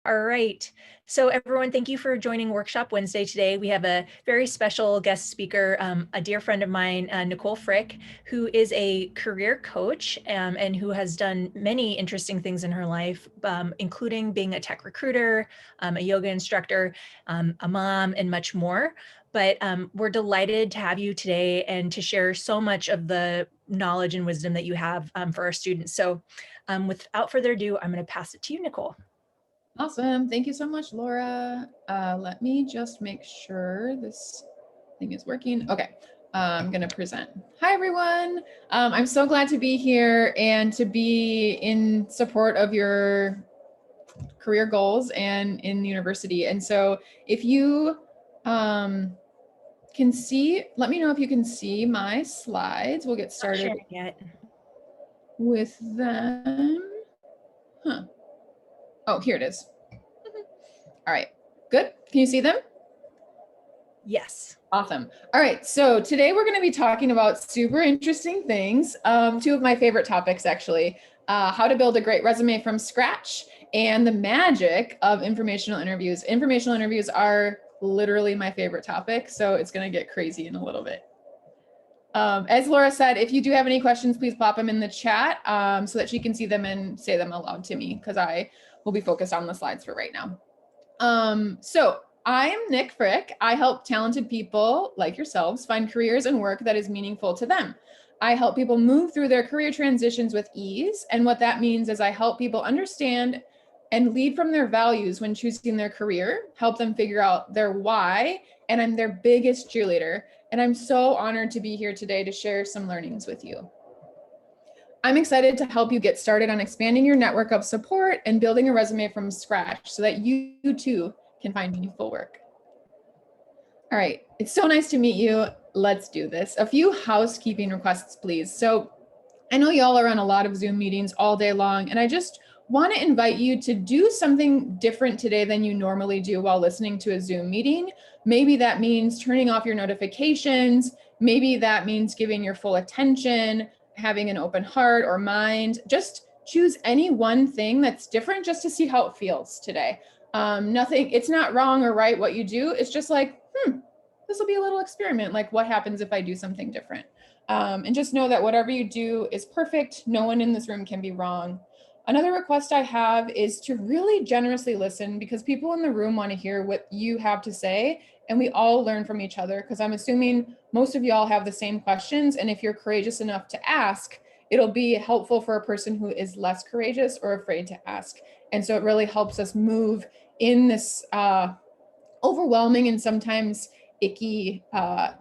All right. So everyone, thank you for joining Workshop Wednesday today. We have a very special guest speaker, a dear friend of mine, Nic Frick, who is a career coach and who has done many interesting things in her life, including being a tech recruiter, a yoga instructor, a mom, and much more. But we're delighted to have you today and to share so much of the knowledge and wisdom that you have for our students. So without further ado, I'm going to pass it to you, Nicole. Awesome. Thank you so much, Laura. Let me just make sure this thing is working. Okay, I'm going to present. Hi, everyone. I'm so glad to be here and to be in support of your career goals and in university. And so if you can see, let me know if you can see my slides. We'll get started Not sharing yet. with them. Huh. Oh, here it is. All right, good. Can you see them? Yes. Awesome. All right, so today we're going to be talking about super interesting things. Two of my favorite topics, actually, how to build a great resume from scratch and the magic of informational interviews. Informational interviews are literally my favorite topic, so it's going to get crazy in a little bit. As Laura said, if you do have any questions, please pop them in the chat so that she can see them and say them aloud to me, because I will be focused on the slides for right now. So I am Nic Frick. I help talented people like yourselves find careers and work that is meaningful to them. I help people move through their career transitions with ease. And what that means is I help people understand and lead from their values when choosing their career, help them figure out their why, and I'm their biggest cheerleader. And I'm so honored to be here today to share some learnings with you. I'm excited to help you get started on expanding your network of support and building a resume from scratch so that you too can find meaningful work. All right, it's so nice to meet you. Let's do this. A few housekeeping requests, please. So I know y'all are on a lot of Zoom meetings all day long, and I just want to invite you to do something different today than you normally do while listening to a Zoom meeting. Maybe that means turning off your notifications. Maybe that means giving your full attention, having an open heart or mind. Just choose any one thing that's different just to see how it feels today. Nothing, it's not wrong or right what you do. It's just like, this will be a little experiment. Like, what happens if I do something different? And just know that whatever you do is perfect. No one in this room can be wrong. Another request I have is to really generously listen, because people in the room want to hear what you have to say, and we all learn from each other, because I'm assuming most of y'all have the same questions, and if you're courageous enough to ask, it'll be helpful for a person who is less courageous or afraid to ask. And so it really helps us move in this overwhelming and sometimes icky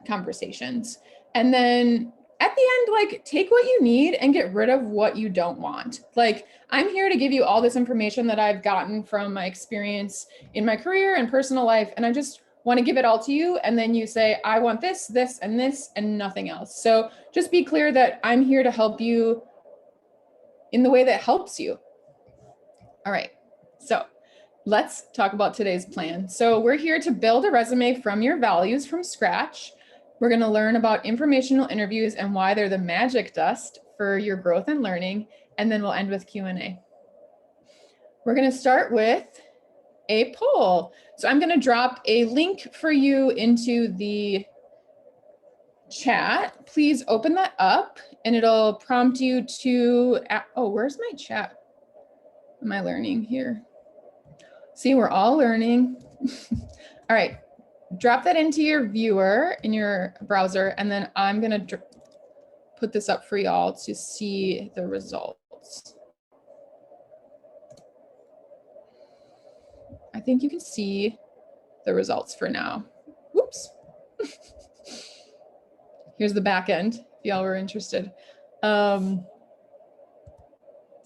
conversations. And then at the end, like, take what you need and get rid of what you don't want. Like, I'm here to give you all this information that I've gotten from my experience in my career and personal life, and I just want to give it all to you. And then you say, I want this, this, and this, and nothing else. So just be clear that I'm here to help you in the way that helps you. All right, so let's talk about today's plan. So we're here to build a resume from your values from scratch. We're going to learn about informational interviews and why they're the magic dust for your growth and learning. And then we'll end with Q&A. We're going to start with a poll. So I'm going to drop a link for you into the chat. Please open that up and it'll prompt you to, oh, where's my chat? Am I learning here? See, we're all learning. All right, drop that into your viewer in your browser, and then I'm gonna put this up for y'all to see the results. I think you can see the results for now. Whoops. Here's the back end, if y'all were interested.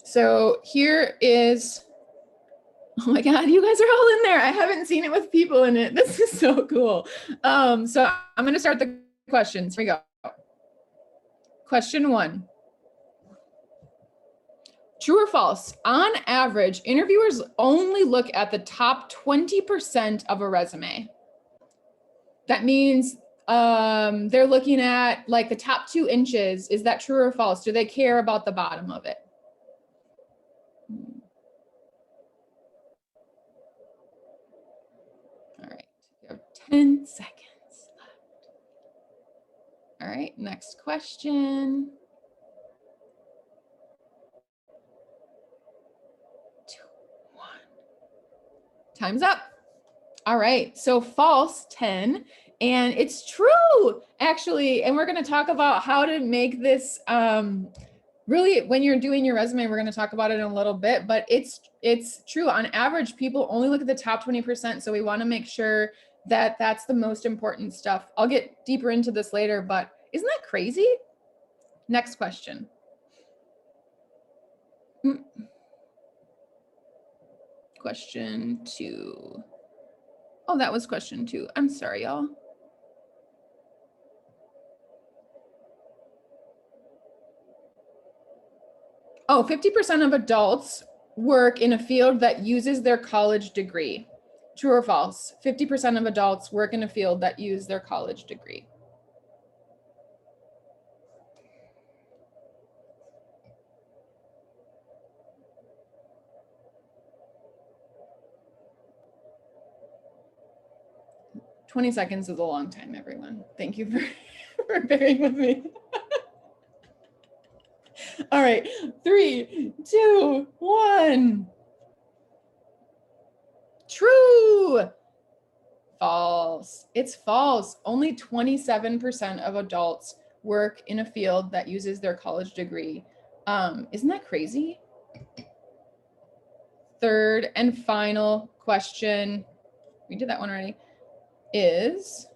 So here is, oh my God, you guys are all in there. I haven't seen it with people in it. This is so cool. So I'm gonna start the questions. Here we go. Question 1. True or false? On average, interviewers only look at the top 20% of a resume. That means they're looking at like the top 2 inches. Is that true or false? Do they care about the bottom of it? 10 seconds left. All right, next question. 2, 1. Time's up. All right, so false 10, and it's true actually. And we're going to talk about how to make this really, when you're doing your resume, we're going to talk about it in a little bit, but it's true. On average, people only look at the top 20%. So we want to make sure that that's the most important stuff. I'll get deeper into this later, but isn't that crazy? Next question. Question 2. Oh, that was question 2. I'm sorry, y'all. Oh, 50% of adults work in a field that uses their college degree. True or false? 50% of adults work in a field that use their college degree. "20 seconds is a long time, everyone. Thank you for bearing with me." All right, 3, 2, 1. True. False. It's false. Only 27% of adults work in a field that uses their college degree. Isn't that crazy? Third and final question, we did that one already, is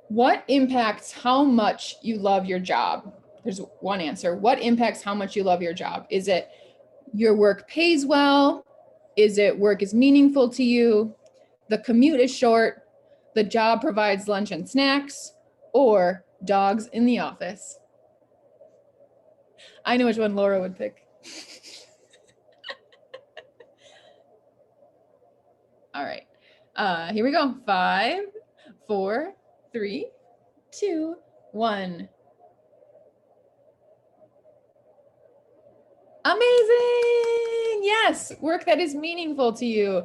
what impacts how much you love your job? There's one answer. What impacts how much you love your job? Is it your work pays well? Is it work is meaningful to you? The commute is short? The job provides lunch and snacks? Or dogs in the office? I know which one Laura would pick. All right, here we go. 5, 4, 3, 2, 1. Amazing! Yes, work that is meaningful to you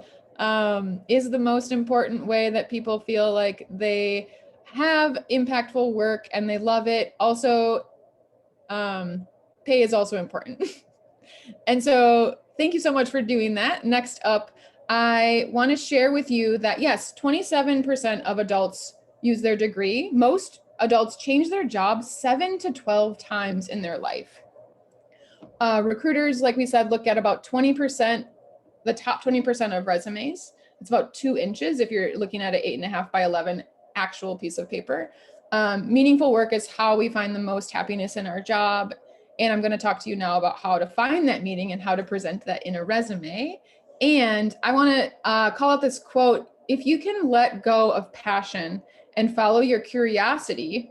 is the most important way that people feel like they have impactful work and they love it. Also, pay is also important. And so thank you so much for doing that. Next up, I want to share with you that yes, 27% of adults use their degree. Most adults change their job 7 to 12 times in their life. Recruiters, like we said, look at about 20%, the top 20% of resumes. It's about 2 inches if you're looking at an 8.5 by 11 actual piece of paper. Meaningful work is how we find the most happiness in our job. And I'm going to talk to you now about how to find that meaning and how to present that in a resume. And I want to call out this quote: if you can let go of passion and follow your curiosity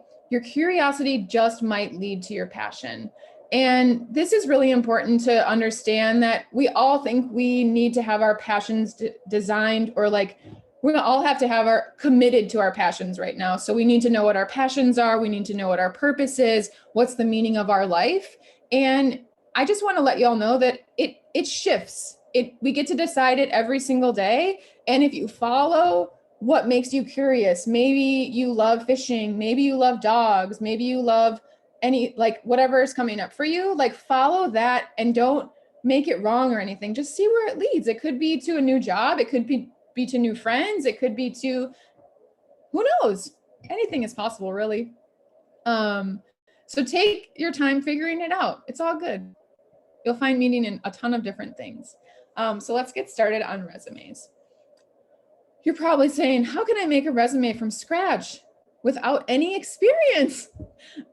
just might lead to your passion. And this is really important to understand, that we all think we need to have our passions designed, or like we all have to have our committed to our passions right now. So we need to know what our passions are. We need to know what our purpose is. What's the meaning of our life? And I just want to let you all know that it shifts. We get to decide it every single day. And if you follow what makes you curious, maybe you love fishing, maybe you love dogs, maybe you love any, like whatever is coming up for you, like follow that and don't make it wrong or anything. Just see where it leads. It could be to a new job. It could be to new friends. It could be to, who knows? Anything is possible, really. So take your time figuring it out. It's all good. You'll find meaning in a ton of different things. So let's get started on resumes. You're probably saying, how can I make a resume from scratch without any experience?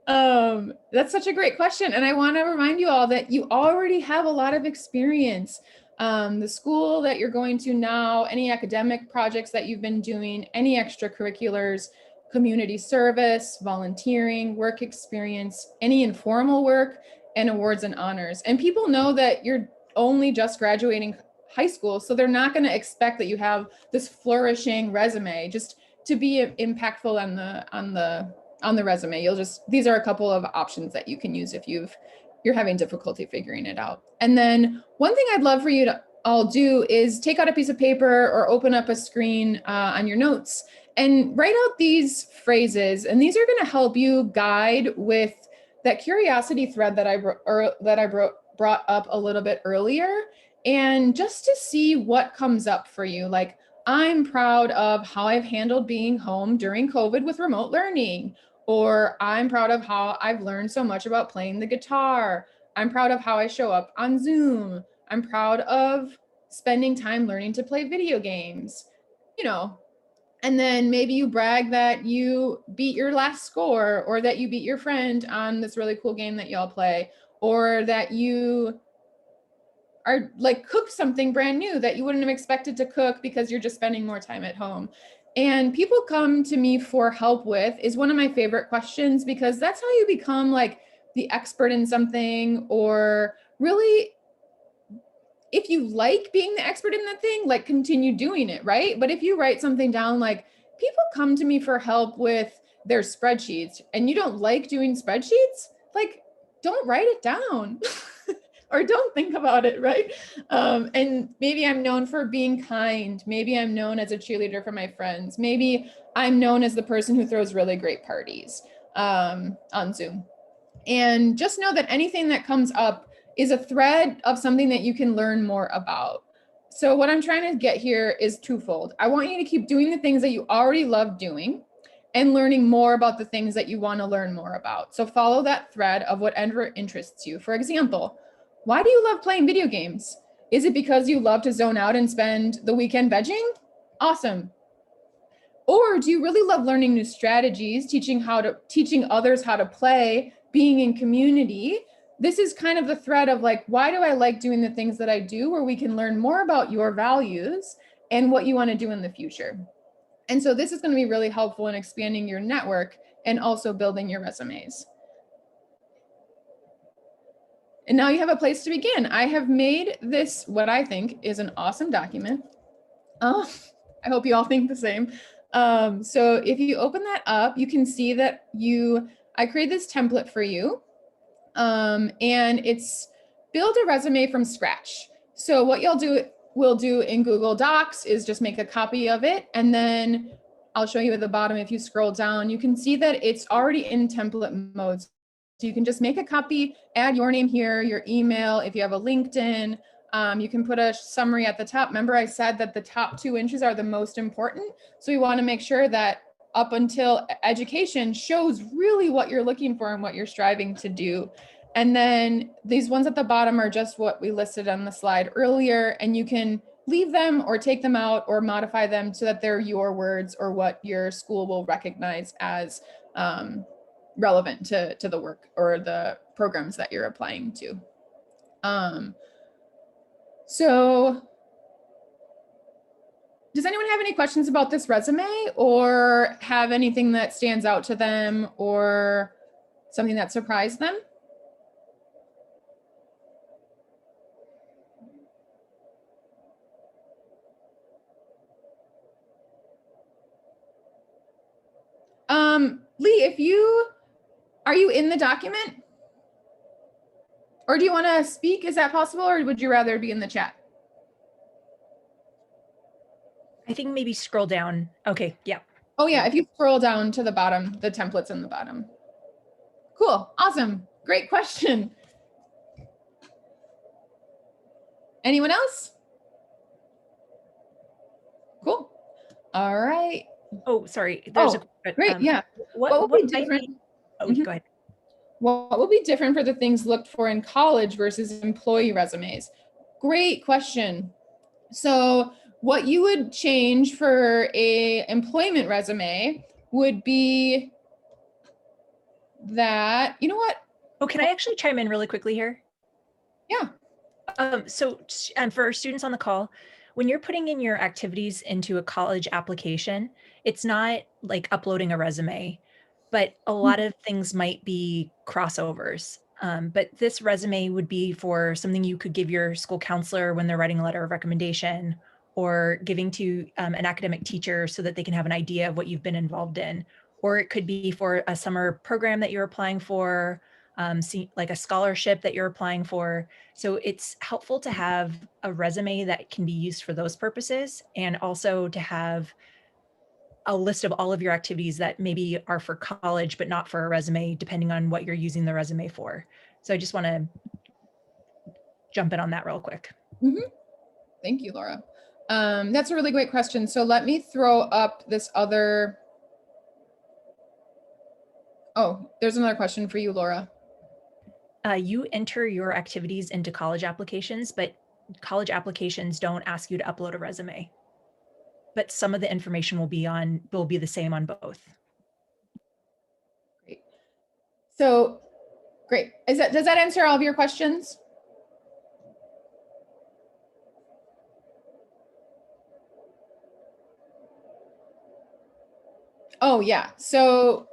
That's such a great question. And I want to remind you all that you already have a lot of experience. The school that you're going to now, any academic projects that you've been doing, any extracurriculars, community service, volunteering, work experience, any informal work, and awards and honors. And people know that you're only just graduating high school, so they're not going to expect that you have this flourishing resume. Just to be impactful on the resume, these are a couple of options that you can use if you're having difficulty figuring it out. And then one thing I'd love for you I'll do is take out a piece of paper or open up a screen on your notes and write out these phrases. And these are going to help you guide with that curiosity thread that I brought up a little bit earlier, and just to see what comes up for you. Like, I'm proud of how I've handled being home during COVID with remote learning, or I'm proud of how I've learned so much about playing the guitar. I'm proud of how I show up on Zoom. I'm proud of spending time learning to play video games, you know. And then maybe you brag that you beat your last score, or that you beat your friend on this really cool game that y'all play, or that you are like cook something brand new that you wouldn't have expected to cook because you're just spending more time at home. And people come to me for help with is one of my favorite questions, because that's how you become like the expert in something, or really, if you like being the expert in that thing, like continue doing it, right? But if you write something down, like people come to me for help with their spreadsheets and you don't like doing spreadsheets, like don't write it down or don't think about it, right? And maybe I'm known for being kind. Maybe I'm known as a cheerleader for my friends. Maybe I'm known as the person who throws really great parties on Zoom. And just know that anything that comes up is a thread of something that you can learn more about. So what I'm trying to get here is twofold. I want you to keep doing the things that you already love doing and learning more about the things that you want to learn more about. So follow that thread of whatever interests you. For example, why do you love playing video games? Is it because you love to zone out and spend the weekend vegging? Awesome. Or do you really love learning new strategies, teaching others how to play, being in community? This is kind of the thread of like, why do I like doing the things that I do, where we can learn more about your values and what you want to do in the future. And so this is going to be really helpful in expanding your network and also building your resumes. And now you have a place to begin. I have made this, what I think is an awesome document. I hope you all think the same. So if you open that up, you can see that I created this template for you. And it's build a resume from scratch. So what we'll do in Google Docs is just make a copy of it. And then I'll show you at the bottom, if you scroll down, you can see that it's already in template mode. So you can just make a copy, add your name here, your email. If you have a LinkedIn, you can put a summary at the top. Remember, I said that the top 2 inches are the most important. So we want to make sure that up until education shows really what you're looking for and what you're striving to do. And then these ones at the bottom are just what we listed on the slide earlier, and you can leave them or take them out or modify them so that they're your words or what your school will recognize as relevant to the work or the programs that you're applying to. So does anyone have any questions about this resume, or have anything that stands out to them or something that surprised them? Lee, are you in the document? Or do you want to speak? Is that possible? Or would you rather be in the chat? I think maybe scroll down. Okay, yeah. Oh yeah, if you scroll down to the bottom, the template's in the bottom. Cool, awesome, great question. Anyone else? Cool, all right. Oh, sorry, there's great, yeah. What would be different? Go ahead. What will be different for the things looked for in college versus employee resumes? Great question. So what you would change for a employment resume would be that, you know what? Oh, can I actually chime in really quickly here? Yeah. So for students on the call, when you're putting in your activities into a college application, it's not like uploading a resume, but a lot of things might be crossovers. But this resume would be for something you could give your school counselor when they're writing a letter of recommendation, or giving to an academic teacher so that they can have an idea of what you've been involved in. Or it could be for a summer program that you're applying for, see like a scholarship that you're applying for. So it's helpful to have a resume that can be used for those purposes, and also to have a list of all of your activities that maybe are for college, but not for a resume, depending on what you're using the resume for. So I just want to jump in on that real quick. Mm-hmm. Thank you, Laura. That's a really great question. So let me throw up this other. Oh, there's another question for you, Laura. You enter your activities into college applications, but college applications don't ask you to upload a resume. But some of the information will be the same on both. Great. So great. Does that answer all of your questions? Oh yeah. So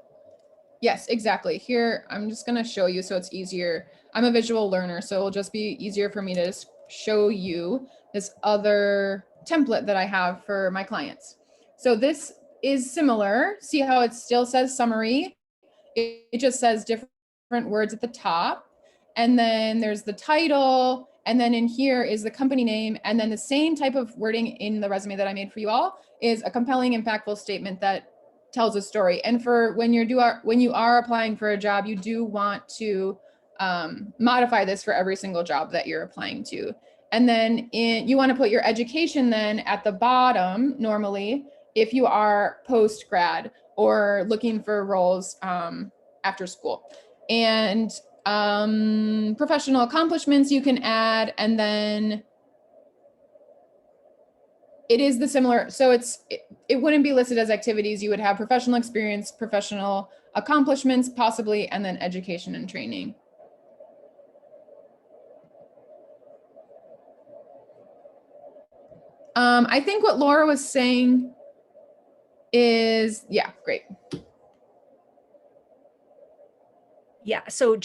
yes, exactly. Here, I'm just going to show you so it's easier. I'm a visual learner, so it'll just be easier for me to just show you this other template that I have for my clients. So this is similar. See how it still says summary? It just says different words at the top. And then there's the title. And then in here is the company name. And then the same type of wording in the resume that I made for you all is a compelling, impactful statement that tells a story. And for when you are applying for a job, you do want to modify this for every single job that you're applying to. And then you want to put your education then at the bottom normally if you are post grad or looking for roles after school. And professional accomplishments you can add, and then it is the similar, so it wouldn't be listed as activities. You would have professional experience, professional accomplishments possibly, and then education and training. I think what Laura was saying is, yeah, great. Yeah, so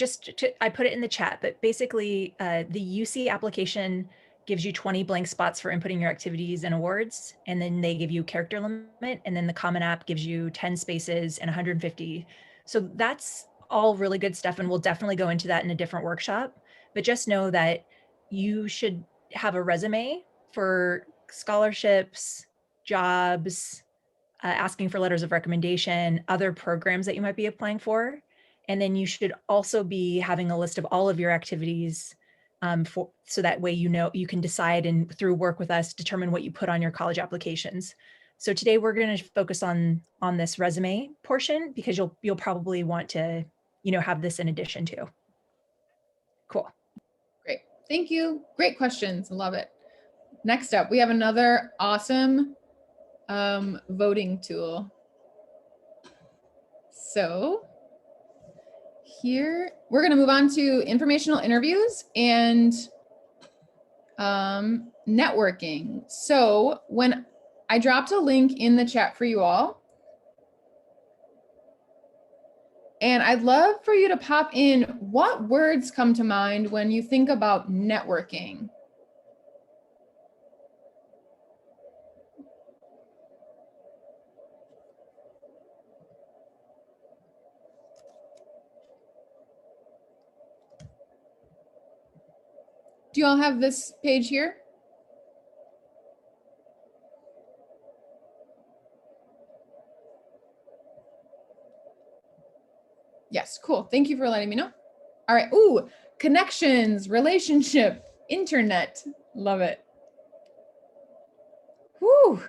I put it in the chat, but basically the UC application gives you 20 blank spots for inputting your activities and awards, and then they give you character limit, and then the Common App gives you 10 spaces and 150. So that's all really good stuff, and we'll definitely go into that in a different workshop. But just know that you should have a resume for scholarships, jobs, asking for letters of recommendation, other programs that you might be applying for. And then you should also be having a list of all of your activities so that way you can decide and through work with us determine what you put on your college applications. So today we're going to focus on this resume portion because you'll probably want to have this in addition to. Cool. Great. Thank you. Great questions. Love it. Next up, we have another awesome voting tool. So here we're going to move on to informational interviews and networking. So when I dropped a link in the chat for you all, and I'd love for you to pop in what words come to mind when you think about networking. Do you all have this page here? Yes, cool. Thank you for letting me know. All right. Ooh, connections, relationship, internet. Love it. Whew.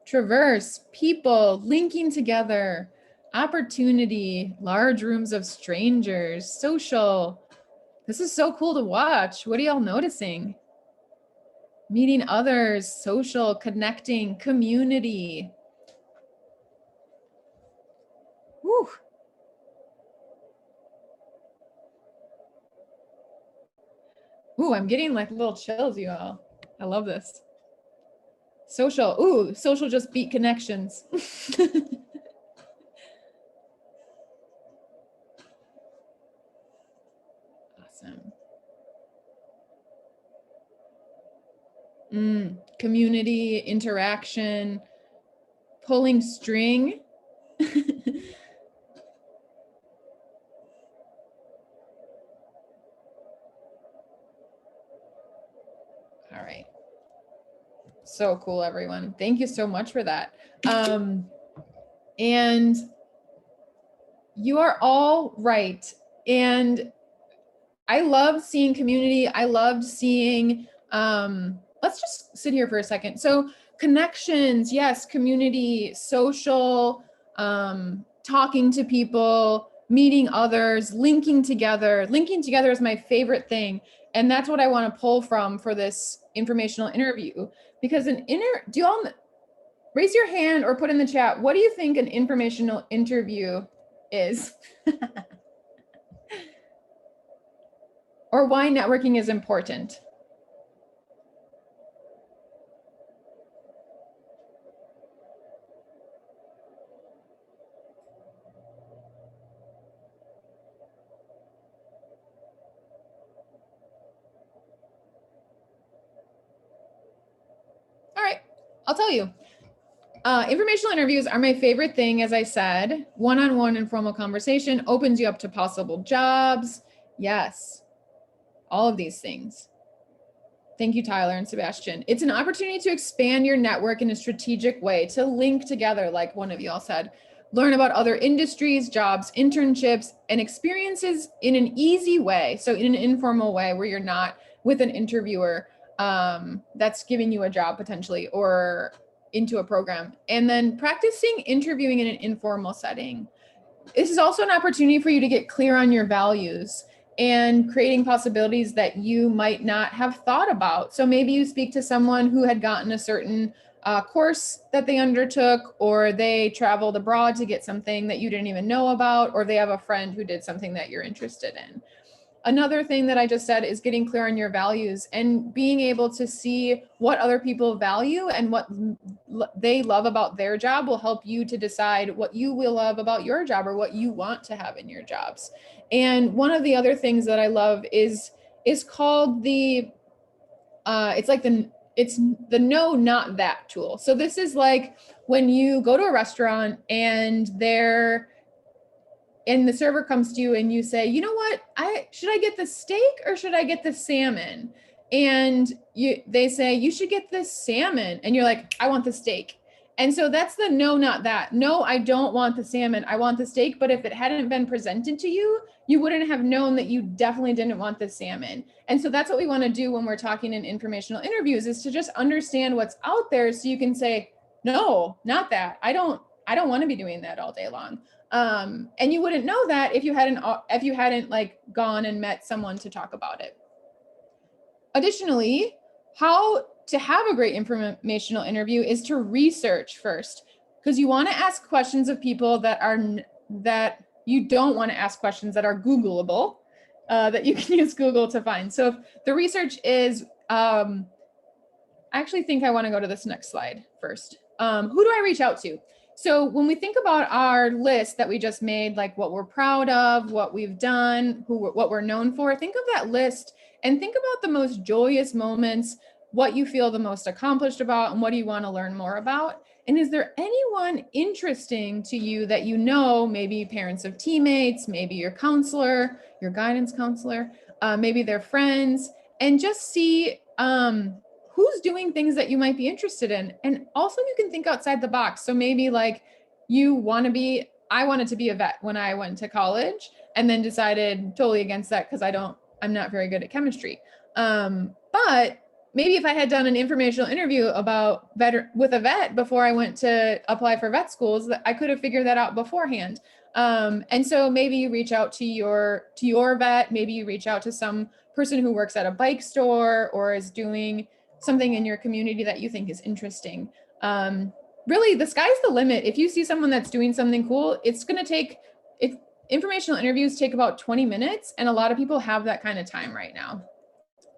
Traverse, people, linking together, opportunity, large rooms of strangers, social. This is so cool to watch. What are y'all noticing? Meeting others, social, connecting, community. Whew. Ooh, I'm getting like little chills, you all. I love this. Social. Ooh, social just beat connections. Awesome. Community, interaction, pulling string. All right. So cool, everyone. Thank you so much for that. And you are all right. And I love seeing community. I loved seeing, let's just sit here for a second. So connections, yes, community, social, talking to people, meeting others, linking together. Linking together is my favorite thing. And that's what I want to pull from for this informational interview. Because do you all raise your hand or put in the chat, what do you think an informational interview is? Or why networking is important? All right, I'll tell you. Informational interviews are my favorite thing, as I said. One-on-one informal conversation opens you up to possible jobs. Yes, all of these things. Thank you, Tyler and Sebastian. It's an opportunity to expand your network in a strategic way, to link together, like one of y'all said. Learn about other industries, jobs, internships, and experiences in an easy way. So in an informal way where you're not with an interviewer that's giving you a job potentially or into a program. And then practicing interviewing in an informal setting. This is also an opportunity for you to get clear on your values and creating possibilities that you might not have thought about. So maybe you speak to someone who had gotten a certain course that they undertook, or they traveled abroad to get something that you didn't even know about, or they have a friend who did something that you're interested in. Another thing that I just said is getting clear on your values and being able to see what other people value and what they love about their job will help you to decide what you will love about your job or what you want to have in your jobs. And one of the other things that I love is called it's the no, not that tool. So this is like when you go to a restaurant and the server comes to you and you say, you know what, should I get the steak or should I get the salmon? And they say, you should get the salmon. And you're like, I want the steak. And so that's the no, not that. No, I don't want the salmon. I want the steak. But if it hadn't been presented to you, you wouldn't have known that you definitely didn't want the salmon. And so that's what we want to do when we're talking in informational interviews, is to just understand what's out there so you can say, no, not that. I don't want to be doing that all day long. And you wouldn't know that if you hadn't like gone and met someone to talk about it. Additionally, how to have a great informational interview is to research first, because you want to ask questions of people that you don't want to ask questions that are Googleable, that you can use Google to find. So if the research is, I actually think I want to go to this next slide first. Who do I reach out to? So when we think about our list that we just made, like what we're proud of, what we've done, what we're known for, think of that list and think about the most joyous moments, what you feel the most accomplished about, and what do you want to learn more about? And is there anyone interesting to you that you know, maybe parents of teammates, maybe your counselor, your guidance counselor, maybe their friends, and just see who's doing things that you might be interested in. And also you can think outside the box. So maybe like I wanted to be a vet when I went to college, and then decided totally against that because I'm not very good at chemistry. But maybe if I had done an informational interview with a vet before I went to apply for vet schools, I could have figured that out beforehand. And so maybe you reach out to your vet, maybe you reach out to some person who works at a bike store or is doing something in your community that you think is interesting. Really, the sky's the limit. If you see someone that's doing something cool, informational interviews take about 20 minutes, and a lot of people have that kind of time right now.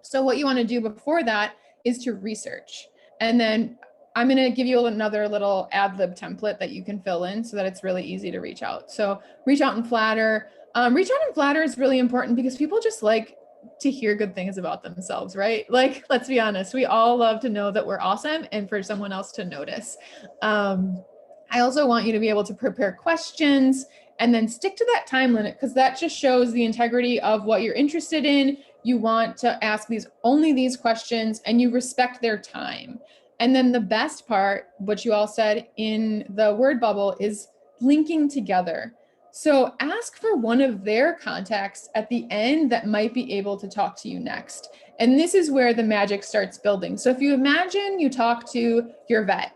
So what you want to do before that is to research. And then I'm going to give you another little ad lib template that you can fill in so that it's really easy to reach out. So reach out and flatter. Reach out and flatter is really important because people just like to hear good things about themselves, right? Like, let's be honest, we all love to know that we're awesome and for someone else to notice. I also want you to be able to prepare questions and then stick to that time limit, because that just shows the integrity of what you're interested in. You want to ask only these questions, and you respect their time. And then the best part, what you all said in the word bubble, is linking together. So ask for one of their contacts at the end that might be able to talk to you next. And this is where the magic starts building. So if you imagine you talk to your vet,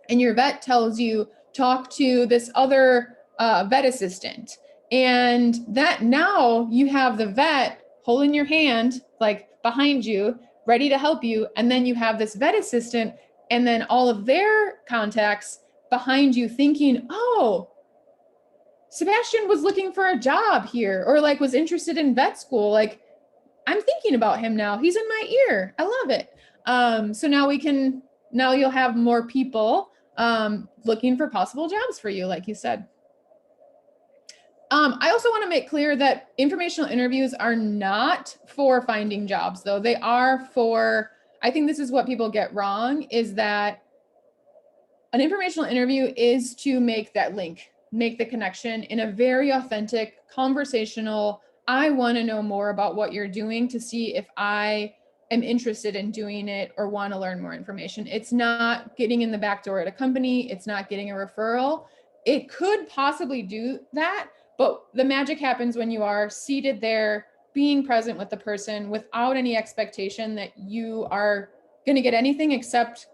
and your vet tells you, talk to this other vet assistant. And that now you have the vet holding your hand, like behind you, ready to help you. And then you have this vet assistant and then all of their contacts behind you thinking, oh, Sebastian was looking for a job here, or like was interested in vet school. Like, I'm thinking about him now. He's in my ear. I love it. So now you'll have more people looking for possible jobs for you, like you said. I also want to make clear that informational interviews are not for finding jobs, though. They are for, I think this is what people get wrong, is that an informational interview is to make that link, make the connection in a very authentic, conversational, I want to know more about what you're doing to see if I am interested in doing it or want to learn more information. It's not getting in the back door at a company. It's not getting a referral. It could possibly do that, but the magic happens when you are seated there, being present with the person without any expectation that you are going to get anything except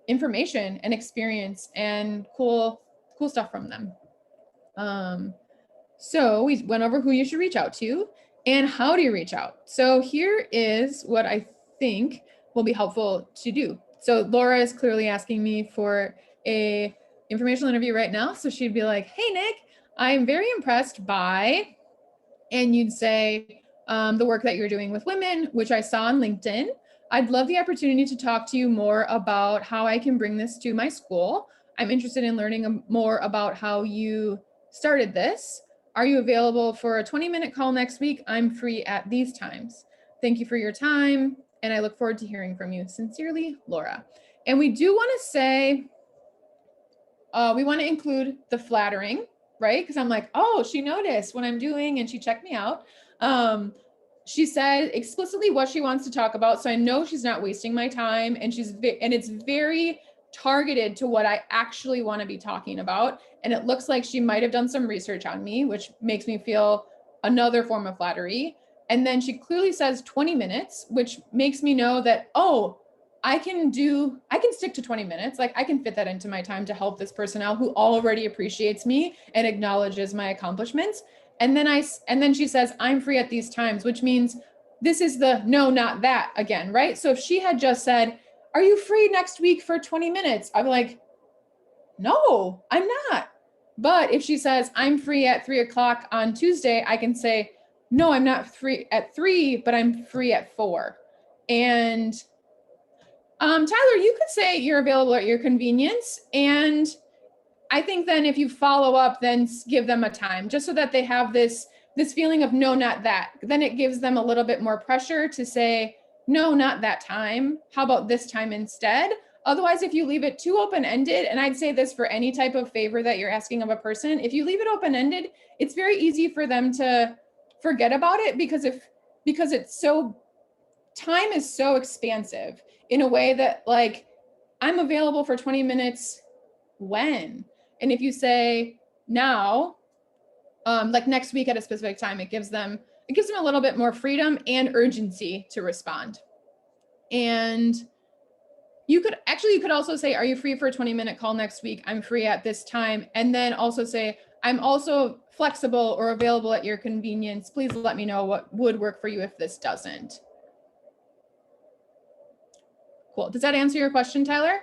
information and experience and cool stuff from them. So we went over who you should reach out to and how do you reach out. So here is what I think will be helpful to do. So Laura is clearly asking me for a informational interview right now. So she'd be like, hey, Nick, I'm very impressed by, and you'd say the work that you're doing with women, which I saw on LinkedIn. I'd love the opportunity to talk to you more about how I can bring this to my school. I'm interested in learning more about how you started this. Are you available for a 20-minute call next week? I'm free at these times. Thank you for your time, and I look forward to hearing from you. Sincerely, Laura. And we do want to say, we want to include the flattering, right? Because I'm like, oh, she noticed what I'm doing and she checked me out. She said explicitly what she wants to talk about. So I know she's not wasting my time, and it's very targeted to what I actually want to be talking about. And it looks like she might have done some research on me, which makes me feel another form of flattery. And then she clearly says 20 minutes, which makes me know that, oh, I can stick to 20 minutes. Like, I can fit that into my time to help this person out who already appreciates me and acknowledges my accomplishments. And then she says, I'm free at these times, which means this is the no, not that again, right? So if she had just said, are you free next week for 20 minutes? I'd be like, no, I'm not. But if she says, I'm free at 3 o'clock on Tuesday, I can say, no, I'm not free at 3, but I'm free at 4. And Tyler, you could say you're available at your convenience. And I think then if you follow up, then give them a time, just so that they have this feeling of no, not that. Then it gives them a little bit more pressure to say, no, not that time. How about this time instead? Otherwise, if you leave it too open-ended, and I'd say this for any type of favor that you're asking of a person, if you leave it open-ended, it's very easy for them to forget about it because time is so expansive in a way that, like, I'm available for 20 minutes when? And if you say now, like next week at a specific time, it gives them a little bit more freedom and urgency to respond. And you could also say, are you free for a 20-minute call next week? I'm free at this time. And then also say, I'm also flexible or available at your convenience. Please let me know what would work for you if this doesn't. Cool. Does that answer your question, Tyler?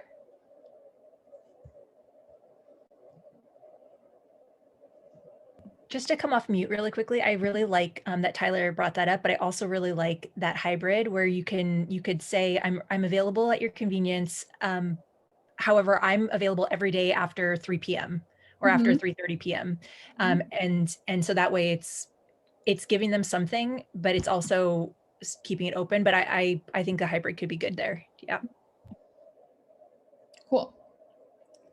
Just to come off mute really quickly, I really like that Tyler brought that up, but I also really like that hybrid where you could say I'm available at your convenience. However, I'm available every day after 3 p.m. or after 3:30 p.m. And so that way it's giving them something, but it's also keeping it open. But I think a hybrid could be good there. Yeah. Cool.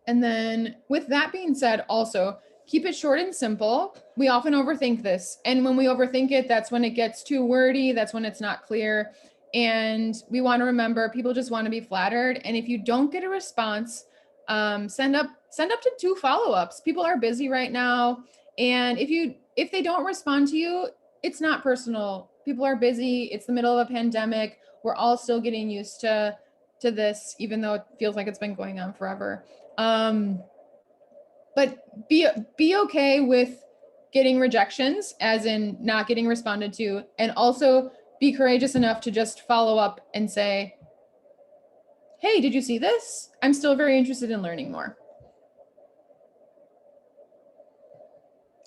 And then with that being said, also keep it short and simple. We often overthink this. And when we overthink it, that's when it gets too wordy. That's when it's not clear. And we want to remember people just want to be flattered. And if you don't get a response, send up to 2 follow-ups. People are busy right now. And if they don't respond to you, it's not personal. People are busy. It's the middle of a pandemic. We're all still getting used to this, even though it feels like it's been going on forever. But be okay with getting rejections, as in not getting responded to, and also be courageous enough to just follow up and say, hey, did you see this? I'm still very interested in learning more.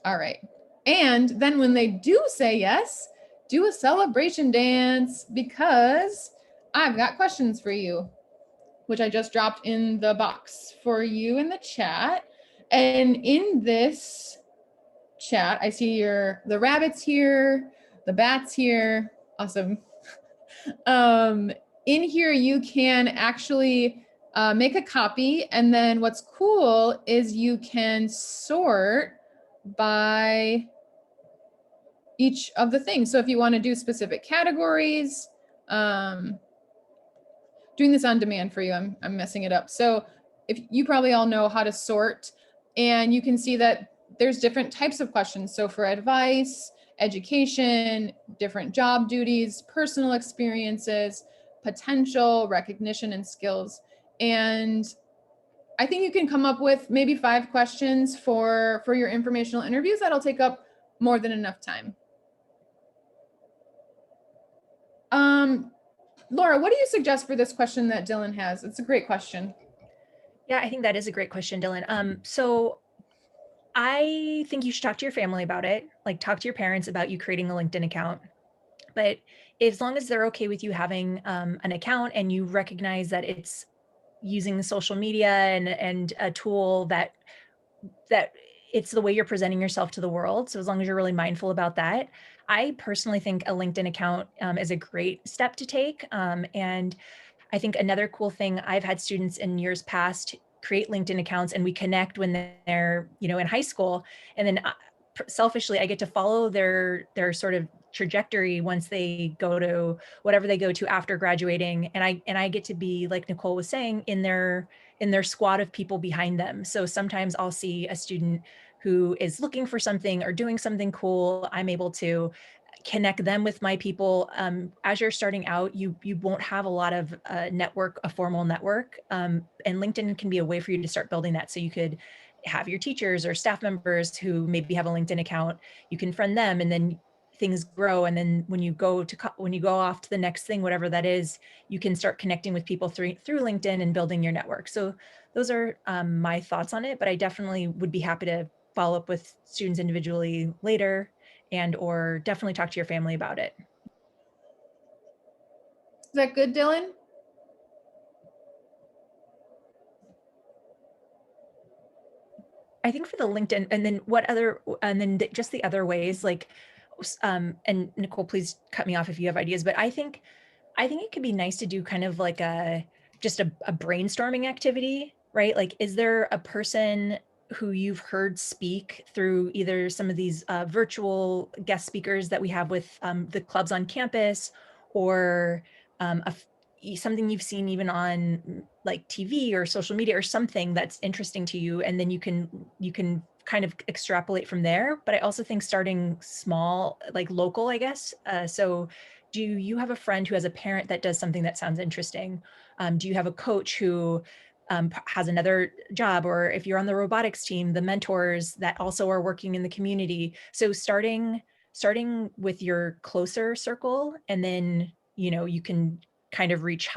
All right. And then when they do say yes, do a celebration dance, because I've got questions for you, which I just dropped in the box for you in the chat. And in this chat, I see the rabbits here, the bats here. Awesome. In here, you can actually make a copy. And then what's cool is you can sort by each of the things. So if you want to do specific categories, doing this on demand for you, I'm messing it up. So if you probably all know how to sort, and you can see that there's different types of questions. So for advice, education, different job duties, personal experiences, potential, recognition, and skills. And I think you can come up with maybe 5 questions for your informational interviews. That'll take up more than enough time. Laura, what do you suggest for this question that Dylan has? It's a great question. Yeah, I think that is a great question, Dylan. So I think you should talk to your family about it, like talk to your parents about you creating a LinkedIn account. But as long as they're okay with you having an account and you recognize that it's using social media and a tool that it's the way you're presenting yourself to the world. So as long as you're really mindful about that, I personally think a LinkedIn account is a great step to take. And I think another cool thing, I've had students in years past create LinkedIn accounts and we connect when they're, in high school. And then selfishly, I get to follow their sort of trajectory once they go to whatever they go to after graduating. And I get to be, like Nicole was saying, in their squad of people behind them. So sometimes I'll see a student who is looking for something or doing something cool. I'm able to connect them with my people. As you're starting out, you won't have a lot of a formal network. And LinkedIn can be a way for you to start building that. So you could have your teachers or staff members who maybe have a LinkedIn account, you can friend them, and then things grow. And then when you go off to the next thing, whatever that is, you can start connecting with people through LinkedIn and building your network. So those are my thoughts on it, but I definitely would be happy to follow up with students individually later, and or definitely talk to your family about it. Is that good, Dylan? I think for the LinkedIn, and then just the other ways, like, and Nicole, please cut me off if you have ideas, but I think it could be nice to do kind of like just a brainstorming activity, right? Like, is there a person who you've heard speak through either some of these virtual guest speakers that we have with the clubs on campus, or something you've seen even on like TV or social media or something that's interesting to you, and then you can kind of extrapolate from there. But I also think starting small, like local, I guess. So do you have a friend who has a parent that does something that sounds interesting? Do you have a coach who has another job, or if you're on the robotics team, the mentors that also are working in the community? So starting with your closer circle, and then, you can kind of reach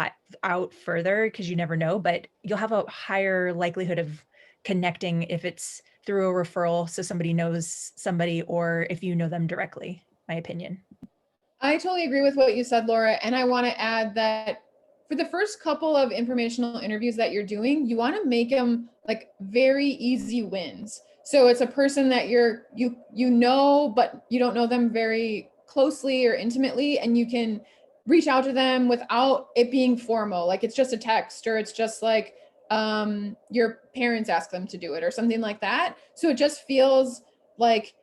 out further, because you never know, but you'll have a higher likelihood of connecting if it's through a referral, so somebody knows somebody, or if you know them directly, my opinion. I totally agree with what you said, Laura. And I want to add that for the first couple of informational interviews that you're doing, you want to make them like very easy wins. So it's a person that you know, but you don't know them very closely or intimately, and you can reach out to them without it being formal. Like it's just a text, or it's just like your parents ask them to do it or something like that. So it just feels like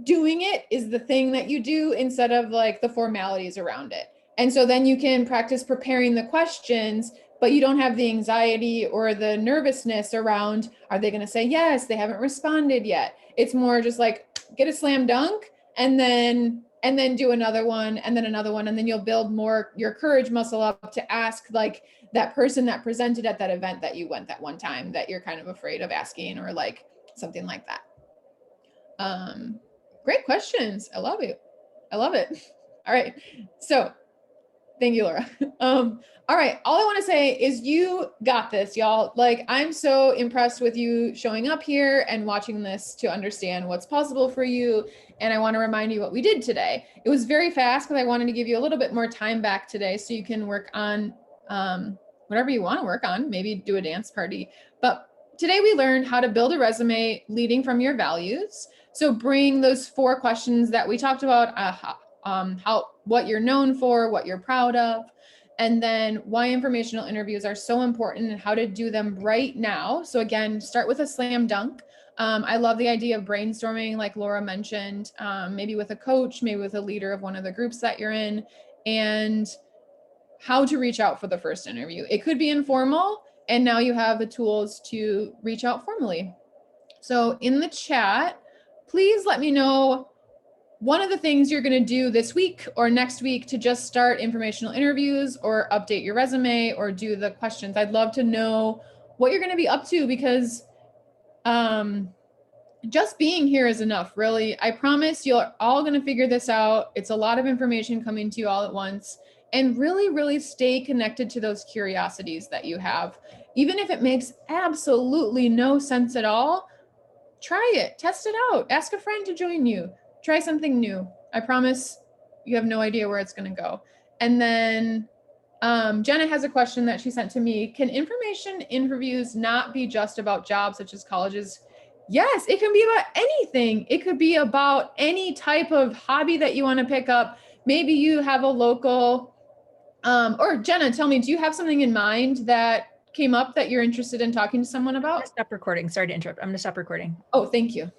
doing it is the thing that you do instead of like the formalities around it. And so then you can practice preparing the questions, but you don't have the anxiety or the nervousness around, are they going to say yes? They haven't responded yet. It's more just like get a slam dunk and then do another one and then another one. And then you'll build more your courage muscle up to ask like that person that presented at that event that you went that one time that you're kind of afraid of asking or like something like that. Great questions. I love it. I love it. All right. So thank you, Laura. All right. All I want to say is you got this, y'all. Like, I'm so impressed with you showing up here and watching this to understand what's possible for you. And I want to remind you what we did today. It was very fast because I wanted to give you a little bit more time back today so you can work on whatever you want to work on, maybe do a dance party. But today we learned how to build a resume leading from your values. So bring those 4 questions that we talked about, what you're known for, what you're proud of, and then why informational interviews are so important and how to do them right now. So again, start with a slam dunk. I love the idea of brainstorming, like Laura mentioned, maybe with a coach, maybe with a leader of one of the groups that you're in, and how to reach out for the first interview. It could be informal, and now you have the tools to reach out formally. So in the chat, please let me know one of the things you're going to do this week or next week to just start informational interviews or update your resume or do the questions. I'd love to know what you're going to be up to because just being here is enough, really. I promise you're all going to figure this out. It's a lot of information coming to you all at once. And really, really stay connected to those curiosities that you have. Even if it makes absolutely no sense at all, try it, test it out, ask a friend to join you, try something new. I promise you have no idea where it's going to go. And then Jenna has a question that she sent to me. Can information interviews not be just about jobs such as colleges? Yes, it can be about anything. It could be about any type of hobby that you want to pick up. Maybe you have a local, or Jenna, tell me, do you have something in mind that came up that you're interested in talking to someone I'm about? gonna stop recording. Sorry to interrupt. I'm going to stop recording. Oh, thank you.